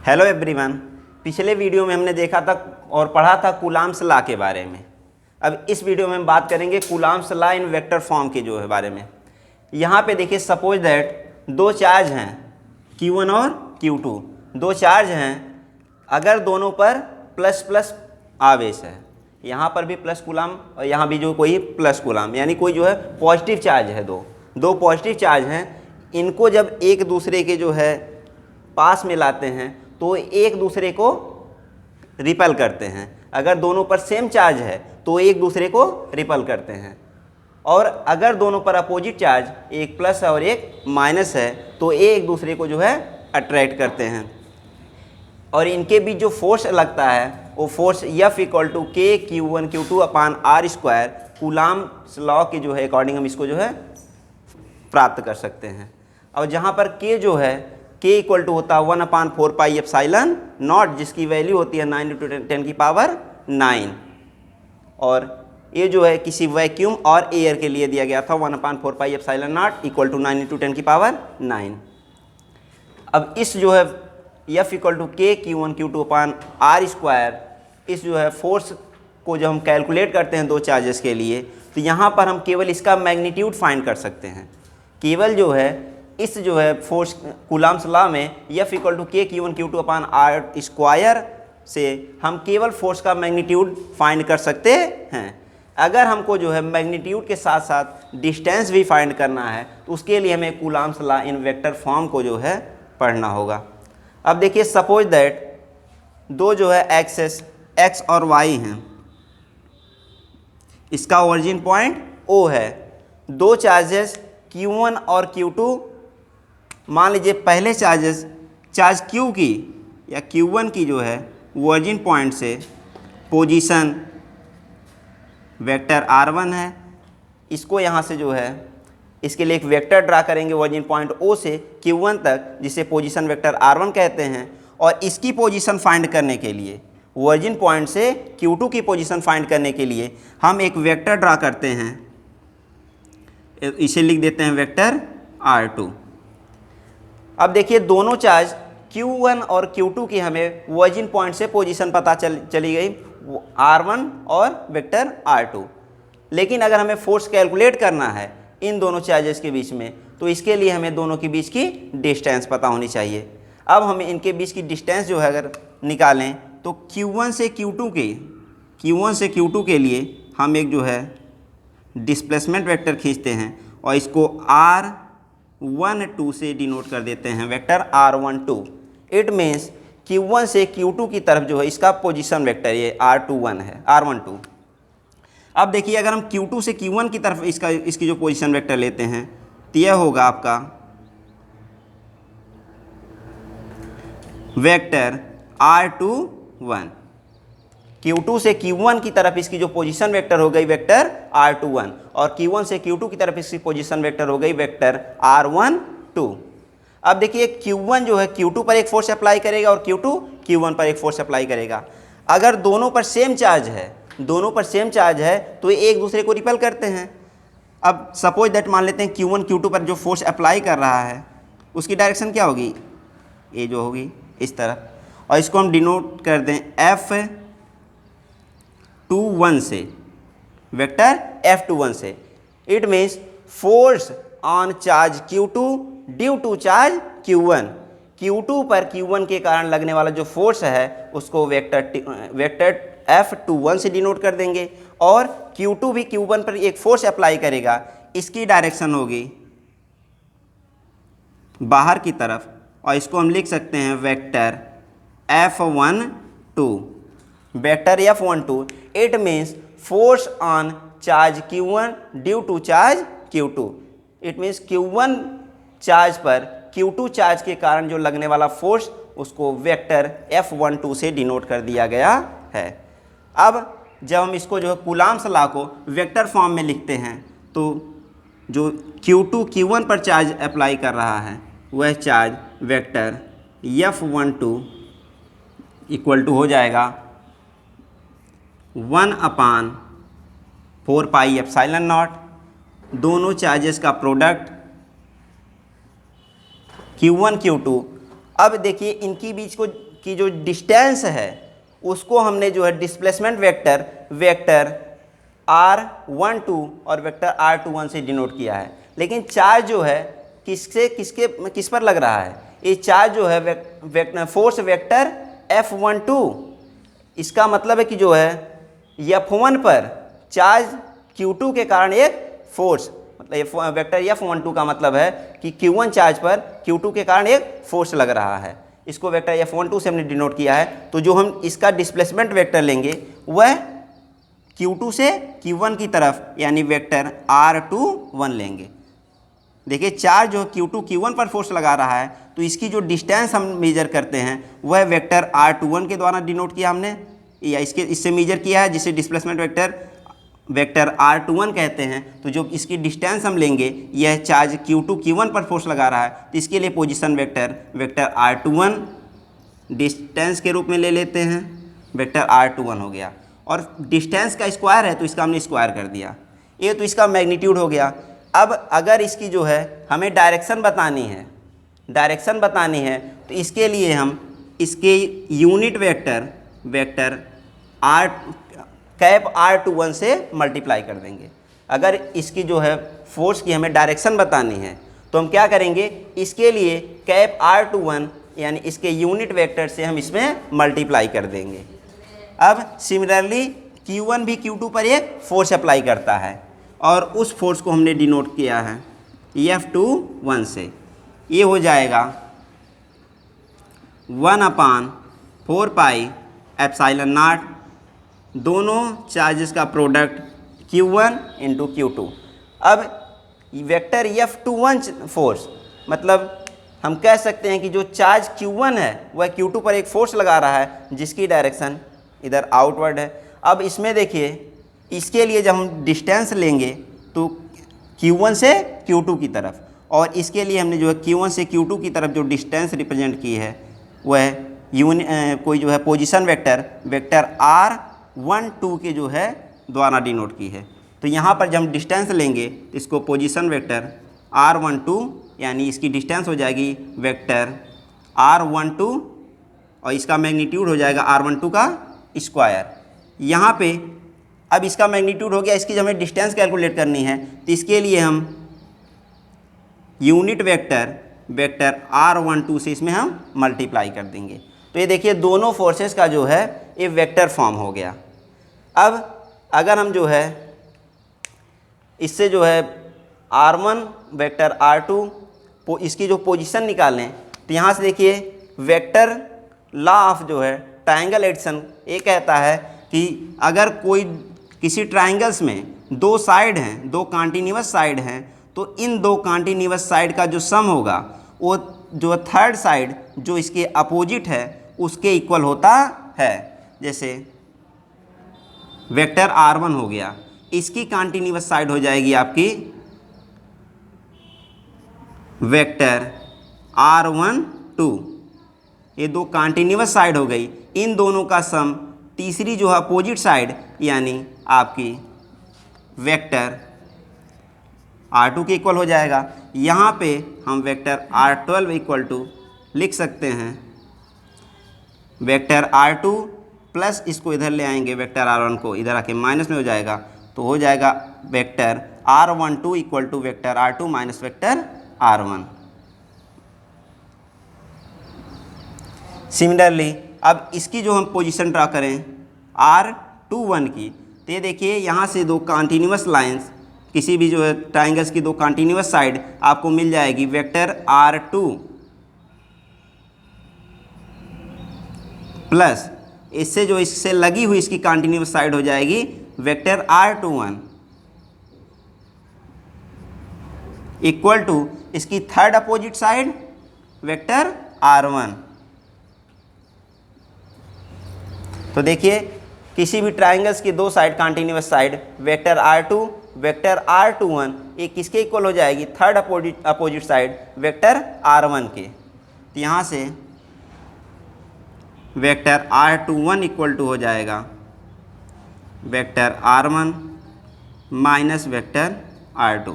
Hello everyone. पिछले video में हमने देखा था और पढ़ा था कूलाम्स लॉ के बारे में। अब इस वीडियो में हम बात करेंगे coulombs law in vector form के जो है बारे में। यहाँ पे देखिए, सपोज दैट दो चार्ज हैं Q1 और Q2, दो चार्ज हैं। अगर दोनों पर प्लस प्लस आवेश है, यहाँ पर भी प्लस कूलाम और यहाँ भी जो कोई प्लस कूलाम, यानी कोई जो है पॉजिटिव चार्ज है, दो पॉजिटिव चार्ज हैं। इनको जब एक दूसरे के जो है पास में लाते हैं तो एक दूसरे को रिपेल करते हैं। अगर दोनों पर सेम चार्ज है तो एक दूसरे को रिपेल करते हैं, और अगर दोनों पर अपोजिट चार्ज, एक प्लस और एक माइनस है, तो एक दूसरे को जो है अट्रैक्ट करते हैं। और इनके बीच जो फोर्स लगता है वो force F = K Q1 Q2 अपान R², कूलाम्स लॉ के जो है अकॉर्डिंग हम इसको जो है प्राप्त कर सकते हैं। और जहाँ पर K जो है, K = होता है 1/4πε0, जिसकी वैल्यू होती है 9 × 10⁹ और ये जो है किसी वैक्यूम और एयर के लिए दिया गया था 1/4πε0 = 9 × 10⁹। अब इस जो है F = K Q1 Q2 अपान R², इस जो है फोर्स को जब हम कैलकुलेट करते हैं दो चार्जेस के लिए, तो यहाँ पर हम केवल इसका मैग्नीट्यूड फाइंड कर सकते हैं। केवल जो है इस जो है फोर्स कूलाम्स लॉ में F = K Q1 Q2 अपान R² से हम केवल फोर्स का मैग्नीट्यूड फाइंड कर सकते हैं। अगर हमको जो है मैग्नीट्यूड के साथ साथ डिस्टेंस भी फाइंड करना है तो उसके लिए हमें coulombs law in vector form को जो है पढ़ना होगा। अब देखिए, सपोज दैट दो जो है एक्सेस x और y हैं, इसका ओरिजिन पॉइंट O है। दो चार्जेस Q1 और Q2, मान लीजिए पहले चार्ज Q की या Q1 की जो है ओरिजिन पॉइंट से पोजीशन वेक्टर R1 है। इसको यहाँ से जो है इसके लिए एक वेक्टर ड्रा करेंगे ओरिजिन पॉइंट O से Q1 तक, जिसे पोजीशन वेक्टर R1 कहते हैं। और इसकी पोजीशन फाइंड करने के लिए, ओरिजिन पॉइंट से Q2 की पोजीशन फाइंड करने के लिए हम एक वेक्टर ड्रा करते हैं। इसे लिख देते हैं वेक्टर R2। अब देखिए, दोनों चार्ज Q1 और Q2 की हमें ओरिजिन पॉइंट से पोजीशन पता चली गई, R1 और वेक्टर R2। लेकिन अगर हमें फोर्स कैलकुलेट करना है इन दोनों चार्जेस के बीच में, तो इसके लिए हमें दोनों के बीच की डिस्टेंस पता होनी चाहिए। अब हमें इनके बीच की डिस्टेंस जो है अगर निकालें तो Q1 से Q2 के लिए हम एक जो है डिस्प्लेसमेंट वेक्टर खींचते हैं और इसको R12 से डिनोट कर देते हैं, vector R12। It means Q1 से Q2 की तरफ जो है इसका पोजीशन वेक्टर ये R12 है, R12। अब देखिए, अगर हम Q2 से Q1 की तरफ इसकी जो पोजीशन वेक्टर लेते हैं तो यह होगा आपका वेक्टर R21। Q2 से Q1 की तरफ इसकी जो पोजीशन वेक्टर हो गई वेक्टर R21, और Q1 से Q2 की तरफ इसकी पोजीशन वेक्टर हो गई वेक्टर R12। अब देखिए, Q1 जो है Q2 पर एक फोर्स अप्लाई करेगा और Q2 Q1 पर एक फोर्स अप्लाई करेगा। अगर दोनों पर सेम चार्ज है तो ये एक दूसरे को रिपेल करते हैं। अब सपोज दैट मान लेते हैं Q1 Q2 पर जो फोर्स अप्लाई कर रहा है उसकी डायरेक्शन क्या होगी, ये जो होगी इस तरफ, और इसको हम डिनोट कर दें F21 से, वेक्टर F21 से। It means force on charge Q2 due to charge Q1। Q2 पर Q1 के कारण लगने वाला जो फोर्स है उसको वेक्टर F21 से डिनोट कर देंगे, और Q2 भी Q1 पर एक फोर्स अप्लाई करेगा, इसकी डायरेक्शन होगी बाहर की तरफ, और इसको हम लिख सकते हैं vector F12। Vector F12 it means force on charge Q1 due to charge Q2। It means Q1 charge पर Q2 चार्ज के कारण जो लगने वाला फोर्स उसको वेक्टर F12 से डिनोट कर दिया गया है। अब जब हम इसको जो है कूलाम्स लॉ को वेक्टर फॉर्म में लिखते हैं तो जो Q2 Q1 पर चार्ज अप्लाई कर रहा है वह charge vector F12 equal to हो जाएगा 1/4πε0, दोनों चार्जेस का प्रोडक्ट Q1 Q2। अब देखिए, इनकी बीच को की जो डिस्टेंस है उसको हमने जो है डिस्प्लेसमेंट वेक्टर r12 और वेक्टर r21 से डिनोट किया है। लेकिन चार्ज जो है किस पर लग रहा है? ये चार्ज जो है फोर्स वेक्टर F12, इसका मतलब है कि जो है F1 पर चार्ज Q2 के कारण एक फोर्स, मतलब वेक्टर F12 का मतलब है कि Q1 चार्ज पर Q2 के कारण एक फोर्स लग रहा है। इसको वेक्टर F12 से हमने डिनोट किया है। तो जो हम इसका डिस्प्लेसमेंट वेक्टर लेंगे वह Q2 से Q1 की तरफ यानी वेक्टर R21 लेंगे। देखिए चार्ज जो Q2 Q1 पर फोर्स लगा रहा है तो इसकी जो डिस्टेंस हम मेजर करते हैं वह वेक्टर R21 के द्वारा डिनोट किया हमने, या इससे मेजर किया है, जिसे डिस्प्लेसमेंट वेक्टर R21 कहते हैं। तो जो इसकी डिस्टेंस हम लेंगे, यह चार्ज Q2 Q1 पर फोर्स लगा रहा है तो इसके लिए पोजीशन वेक्टर R21 डिस्टेंस के रूप में ले लेते हैं, वेक्टर R21 हो गया। और डिस्टेंस का स्क्वायर है तो इसका हमने स्क्वायर कर दिया। ये तो इसका मैग्नीट्यूड हो गया। अब अगर इसकी जो है हमें डायरेक्शन बतानी है तो इसके लिए हम इसके यूनिट वेक्टर R21 से मल्टीप्लाई कर देंगे। अगर इसकी जो है फोर्स की हमें डायरेक्शन बतानी है तो हम क्या करेंगे, इसके लिए R21 यानी इसके यूनिट वेक्टर से हम इसमें मल्टीप्लाई कर देंगे। अब सिमिलरली Q1 भी Q2 पर एक फोर्स अप्लाई करता है और उस फोर्स को हमने डिनोट किया है F21 से। ये हो जाएगा 1/4 पाई एप्सिलॉन नॉट, दोनों चार्जेस का प्रोडक्ट Q1 इंटू Q2। अब वेक्टर F21 फोर्स, मतलब हम कह सकते हैं कि जो चार्ज Q1 है वह Q2 पर एक फोर्स लगा रहा है जिसकी डायरेक्शन इधर आउटवर्ड है। अब इसमें देखिए, इसके लिए जब हम डिस्टेंस लेंगे तो Q1 से Q2 की तरफ, और इसके लिए हमने जो है Q1 से Q2 की तरफ जो डिस्टेंस रिप्रेजेंट की है वह कोई जो है पोजीशन वेक्टर R12 के जो है द्वारा डिनोट की है। तो यहाँ पर जब हम डिस्टेंस लेंगे तो इसको पोजीशन वेक्टर R12 यानी इसकी डिस्टेंस हो जाएगी वेक्टर R12 और इसका मैग्नीट्यूड हो जाएगा R12 का स्क्वायर। यहाँ पे अब इसका मैग्नीट्यूड हो गया, इसकी जब हमें डिस्टेंस कैलकुलेट करनी है तो इसके लिए हम यूनिट वेक्टर R12 से इसमें हम मल्टीप्लाई कर देंगे। तो ये देखिए दोनों फोर्सेस का जो है ये वेक्टर फॉर्म हो गया। अब अगर हम जो है इससे जो है R1 वेक्टर R2 इसकी जो पोजीशन निकालें तो यहाँ से देखिए वेक्टर लॉ ऑफ जो है ट्रायंगल एडिशन ये कहता है कि अगर कोई किसी ट्रायंगल्स में दो साइड हैं, दो कॉन्टिन्यूअस साइड हैं, तो इन दो कॉन्टिन्यूअस साइड का जो सम होगा वो जो थर्ड साइड जो इसके अपोजिट है उसके इक्वल होता है। जैसे वेक्टर R1 हो गया, इसकी कॉन्टिन्यूअस साइड हो जाएगी आपकी वेक्टर R12। ये दो कॉन्टिन्यूअस साइड हो गई, इन दोनों का सम तीसरी जो है अपोजिट साइड यानी आपकी वेक्टर R2 के इक्वल हो जाएगा। यहाँ पे हम वेक्टर R12 इक्वल टू लिख सकते हैं वेक्टर R2 प्लस इसको इधर ले आएंगे वेक्टर R1 को इधर आके माइनस में हो जाएगा, तो हो जाएगा vector R12 equal to vector R2 minus vector R1। Similarly अब इसकी जो हम पोजीशन ड्रा करें R21 की, तो ये देखिए यहाँ से दो कॉन्टिन्यूअस लाइंस, किसी भी जो है ट्राइंगल्स की दो कॉन्टिन्यूअस साइड आपको मिल जाएगी वेक्टर R2 प्लस इससे जो इससे लगी हुई इसकी कॉन्टिन्यूअस साइड हो जाएगी वेक्टर R21 इक्वल टू इसकी third opposite side vector R1। तो देखिए किसी भी ट्राइंगल्स की दो side continuous side vector R2 vector R21 ये किसके इक्वल हो जाएगी, third opposite side vector R1 के। तो यहाँ से वेक्टर R21 इक्वल टू हो जाएगा vector R1 minus vector R2।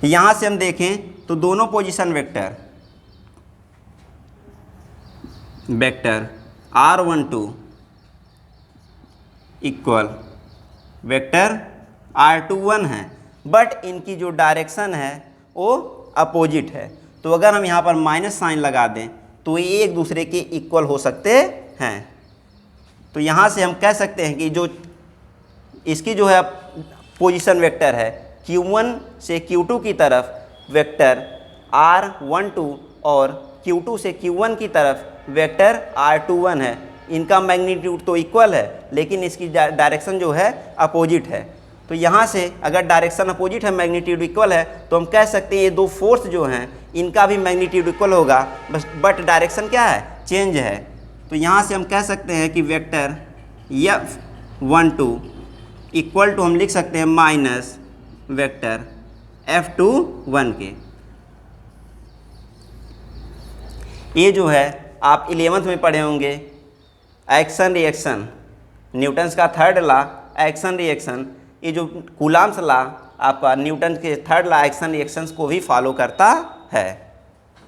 यहाँ से हम देखें तो दोनों position vector R12 equal vector R21 है, बट इनकी जो डायरेक्शन है वो अपोजिट है। तो अगर हम यहाँ पर माइनस साइन लगा दें तो ये एक दूसरे के इक्वल हो सकते हैं। तो यहाँ से हम कह सकते हैं कि जो इसकी जो है पोजीशन वेक्टर है Q1 से Q2 की तरफ वेक्टर R12 और Q2 से Q1 की तरफ वेक्टर R21 है। इनका मैग्नीट्यूड तो इक्वल है, लेकिन इसकी डायरेक्शन जो है अपोजिट है। तो यहाँ से अगर डायरेक्शन अपोजिट है, मैग्नीट्यूड इक्वल है, तो हम कह सकते हैं ये दो फोर्स जो हैं इनका भी मैग्नीट्यूड इक्वल होगा, बट डायरेक्शन क्या है, चेंज है। तो यहाँ से हम कह सकते हैं कि वेक्टर F12 इक्वल टू हम लिख सकते हैं माइनस वेक्टर F21 के। ये जो है आप 11th में पढ़े होंगे एक्शन रिएक्शन, न्यूटन्स का थर्ड लॉ एक्शन रिएक्शन। ये जो कूलॉम्स लॉ आपका न्यूटन के थर्ड लॉ एक्शन रिएक्शंस को भी फॉलो करता है।